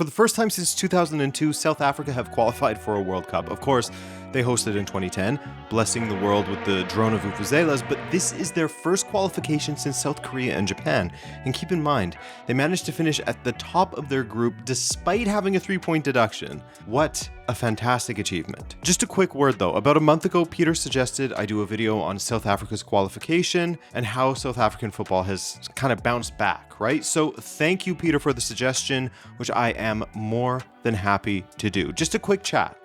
For the first time since 2002, South Africa have qualified for a World Cup. Of course, they hosted in 2010, blessing the world with the drone of vuvuzelas, but this is their first qualification since South Korea and Japan. And keep in mind, they managed to finish at the top of their group despite having a 3-point deduction. What a fantastic achievement. Just a quick word though, about a month ago, Peter suggested I do a video on South Africa's qualification and how South African football has kind of bounced back, right? So thank you, Peter, for the suggestion, which I am more than happy to do. Just a quick chat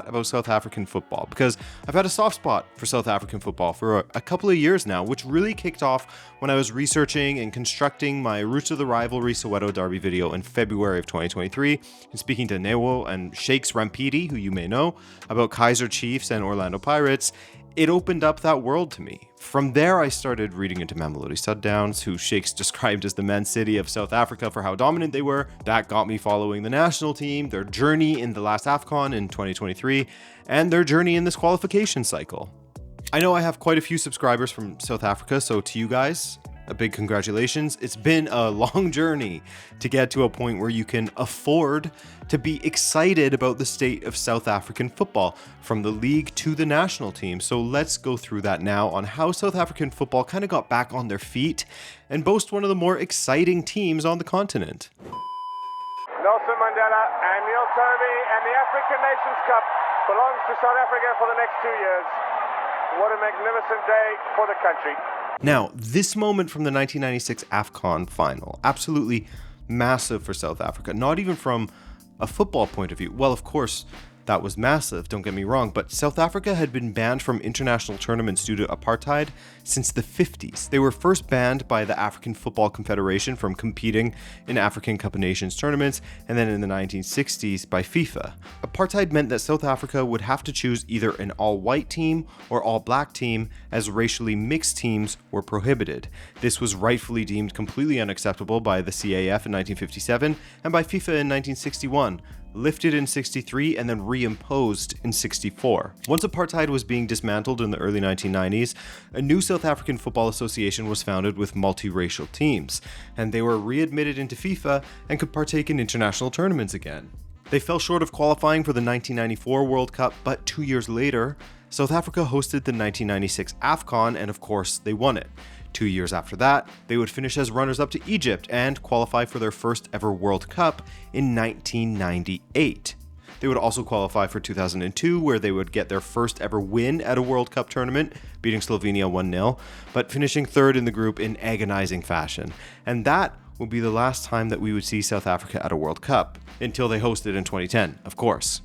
about South African football, because I've had a soft spot for South African football for a couple of years now, which really kicked off when I was researching and constructing my Roots of the Rivalry Soweto Derby video in February of 2023, and speaking to Newo and Shakes Rampidi, who you may know, about Kaizer Chiefs and Orlando Pirates. It opened up that world to me. From there, I started reading into Mamelodi Sundowns, who Shakes described as the Man City of South Africa for how dominant they were. That got me following the national team, their journey in the last AFCON in 2023, and their journey in this qualification cycle. I know I have quite a few subscribers from South Africa, so to you guys, a big congratulations. It's been a long journey to get to a point where you can afford to be excited about the state of South African football, from the league to the national team. So let's go through that now on how South African football kind of got back on their feet and boast one of the more exciting teams on the continent. Nelson Mandela and Neil Tovey, and the African Nations Cup belongs to South Africa for the next 2 years. What a magnificent day for the country. Now, this moment from the 1996 AFCON final, absolutely massive for South Africa, not even from a football point of view. Well, of course, that was massive, don't get me wrong, but South Africa had been banned from international tournaments due to apartheid since the 50s. They were first banned by the African Football Confederation from competing in African Cup of Nations tournaments, and then in the 1960s by FIFA. Apartheid meant that South Africa would have to choose either an all-white team or all-black team, as racially mixed teams were prohibited. This was rightfully deemed completely unacceptable by the CAF in 1957 and by FIFA in 1961. Lifted in 63 and then reimposed in 64. Once apartheid was being dismantled in the early 1990s, a new South African Football Association was founded with multiracial teams, and they were readmitted into FIFA and could partake in international tournaments again. They fell short of qualifying for the 1994 World Cup, but 2 years later, South Africa hosted the 1996 AFCON, and of course, they won it. 2 years after that, they would finish as runners-up to Egypt and qualify for their first ever World Cup in 1998. They would also qualify for 2002, where they would get their first ever win at a World Cup tournament, beating Slovenia 1-0, but finishing third in the group in agonizing fashion. And that would be the last time that we would see South Africa at a World Cup, until they hosted in 2010, of course.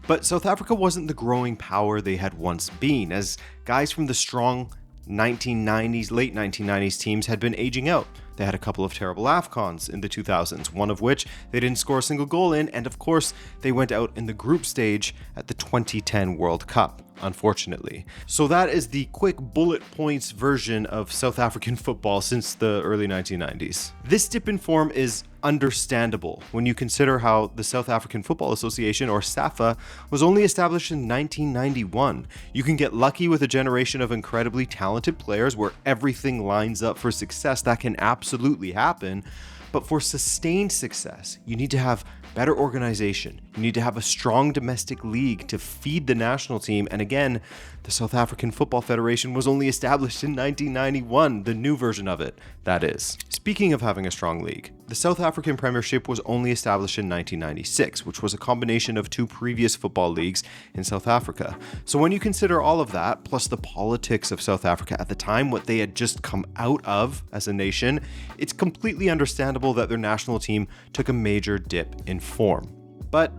But South Africa wasn't the growing power they had once been, as guys from the strong 1990s, late 1990s teams had been aging out. They had a couple of terrible AFCONs in the 2000s, one of which they didn't score a single goal in, and of course, they went out in the group stage at the 2010 World Cup, unfortunately. So that is the quick bullet points version of South African football since the early 1990s. This dip in form is understandable when you consider how the South African Football Association, or SAFA, was only established in 1991. You can get lucky with a generation of incredibly talented players where everything lines up for success. That can absolutely happen. But for sustained success, you need to have better organization. You need to have a strong domestic league to feed the national team. And again, the South African Football Federation was only established in 1991, the new version of it, that is. Speaking of having a strong league, the South African Premiership was only established in 1996, which was a combination of two previous football leagues in South Africa. So when you consider all of that, plus the politics of South Africa at the time, what they had just come out of as a nation, it's completely understandable that their national team took a major dip in form. But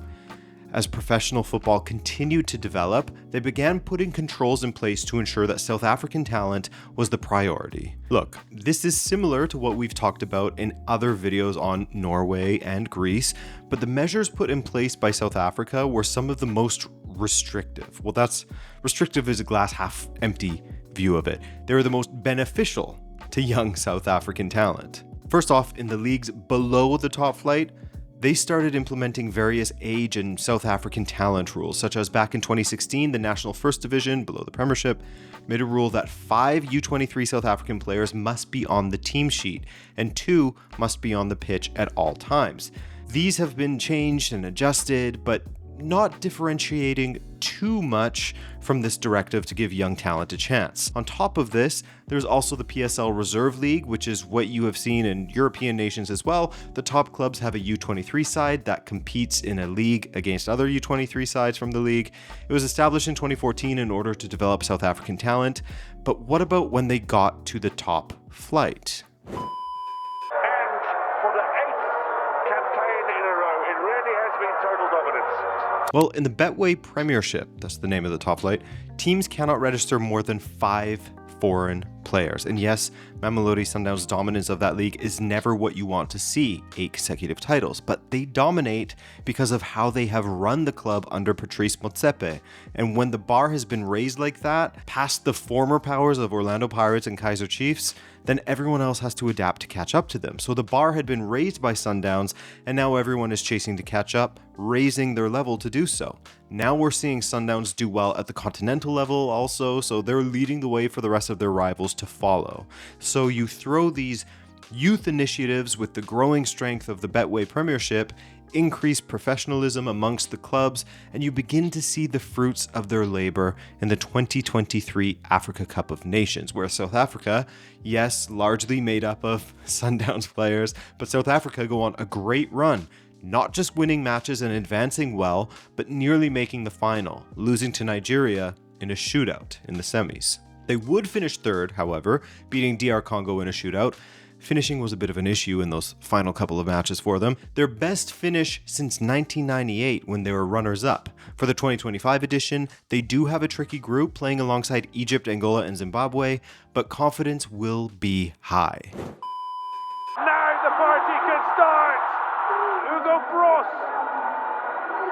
as professional football continued to develop, they began putting controls in place to ensure that South African talent was the priority. Look, this is similar to what we've talked about in other videos on Norway and Greece, but the measures put in place by South Africa were some of the most restrictive. Well, that's restrictive is a glass half empty view of it. They were the most beneficial to young South African talent. First off, in the leagues below the top flight, they started implementing various age and South African talent rules, such as back in 2016, the National First Division, below the Premiership, made a rule that 5 U23 South African players must be on the team sheet, and 2 must be on the pitch at all times. These have been changed and adjusted, but not differentiating too much from this directive to give young talent a chance. On top of this, there's also the PSL Reserve League, which is what you have seen in European nations as well. The top clubs have a U23 side that competes in a league against other U23 sides from the league. It was established in 2014 in order to develop South African talent. But what about when they got to the top flight? Well, in the Betway Premiership, that's the name of the top flight, teams cannot register more than 5 foreign players. And yes, Mamelodi Sundowns' dominance of that league is never what you want to see, 8 consecutive titles, but they dominate because of how they have run the club under Patrice Motsepe. And when the bar has been raised like that, past the former powers of Orlando Pirates and Kaizer Chiefs, then everyone else has to adapt to catch up to them. So the bar had been raised by Sundowns, and now everyone is chasing to catch up, raising their level to do so. Now we're seeing Sundowns do well at the continental level also, so they're leading the way for the rest of their rivals to follow. So you throw these youth initiatives with the growing strength of the Betway Premiership, increased professionalism amongst the clubs, and you begin to see the fruits of their labor in the 2023 Africa Cup of Nations, where South Africa, yes, largely made up of Sundowns players, but South Africa go on a great run, not just winning matches and advancing well, but nearly making the final, losing to Nigeria in a shootout in the semis. They would finish third, however, beating DR Congo in a shootout. Finishing was a bit of an issue in those final couple of matches for them. Their best finish since 1998 when they were runners-up. For the 2025 edition, they do have a tricky group playing alongside Egypt, Angola, and Zimbabwe, but confidence will be high. Now the party can start! Hugo Bros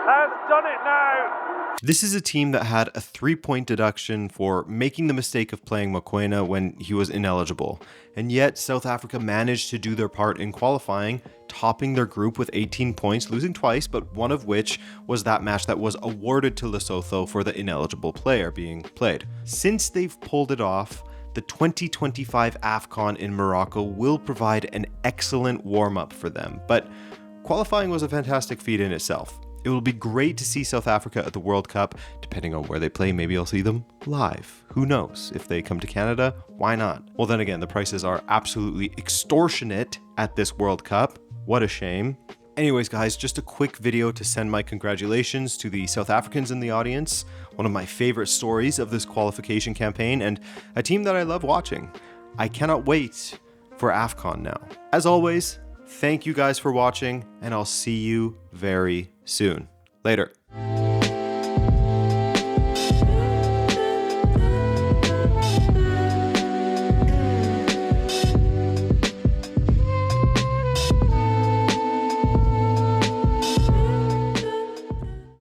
has done it now! This is a team that had a 3-point deduction for making the mistake of playing Mokoena when he was ineligible. And yet South Africa managed to do their part in qualifying, topping their group with 18 points, losing twice, but one of which was that match that was awarded to Lesotho for the ineligible player being played. Since they've pulled it off, the 2025 AFCON in Morocco will provide an excellent warm-up for them, but qualifying was a fantastic feat in itself. It will be great to see South Africa at the World Cup. Depending on where they play, maybe I'll see them live. Who knows? If they come to Canada, why not? Well, then again, the prices are absolutely extortionate at this World Cup. What a shame. Anyways, guys, just a quick video to send my congratulations to the South Africans in the audience. One of my favorite stories of this qualification campaign and a team that I love watching. I cannot wait for AFCON now. As always, thank you guys for watching, and I'll see you very soon. Later.